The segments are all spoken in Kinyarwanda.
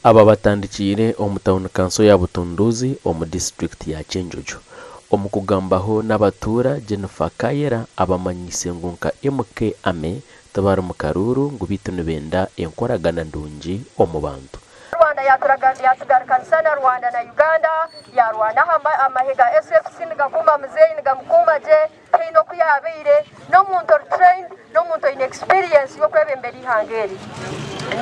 aba batandikire omutawuni kanso ya Butunduzi omu district ya Kyenjojo omukugambaho n'abatura Jennifer Kayera abamanyise ngunka MK Ame tabara mu Karuru ngo bitu nibenda enkoragana ndungi omu bantu. Rwanda yatugarikanisha na Rwanda na Uganda ya Rwanda amahiga SFC nigakuma muzeyi nigamukuma je hino kuyabire no muntu trained no muntu in experience yo kwebembera ihangeri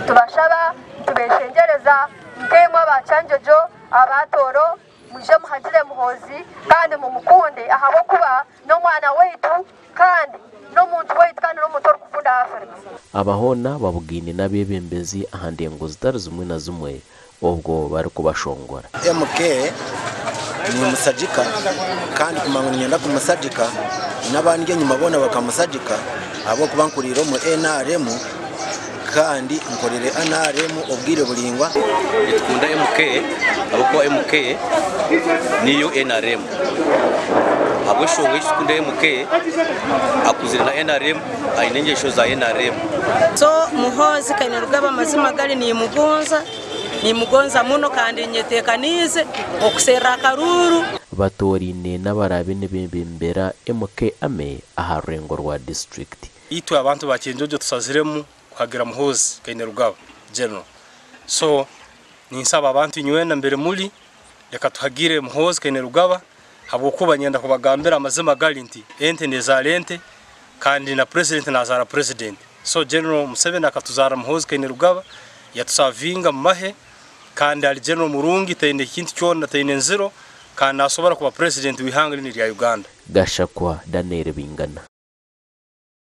tubashaba tubeshengereza nkemwa bacanjojo abatoro muje muhagire muhozi kandi mumukunde ahabo kuba no mwana wetu kandi no muntu wetu kandi no mutor kufunda Afrika. Abahona babugine n'abebembezi ahandengo zitari zimwe na zimwe ubwo bari kubashongora. MK ni umusajika kandi kumangu nyenda kumusajika n'abandi nyuma bona bakamusajika abo kubankurira mu NRM kandi nkorere NRM obwire buringwa tukunda MK abo ko MK niyo NRM abo shonge tukunda MK akuzira na NRM ayinengesho za NRM. So muhozi Kainerugaba mazima gali ni mugonza muno kandi nyetekanize okusera Karuru batorine n'abarabine bembera MK Ame aharengo rwa district. Itwe abantu bakenjojo tusaziremu kuhagira muhozi Kainerugaba general. So ninsaba abantu nywena mbere muri reka tuhagire muhozi Kainerugaba habo kuba nyenda kubagambira amazima gali nti ente nezalente kandi na president nazara president. So General Museveni akatuzara muhozi Kainerugaba yatusavinga mumahe kandi ali General Murungi tayine kintu cyona tayine nziro kandi asobora kuba president wihangire ni rya Uganda. Gashakwa Daniel Bingana.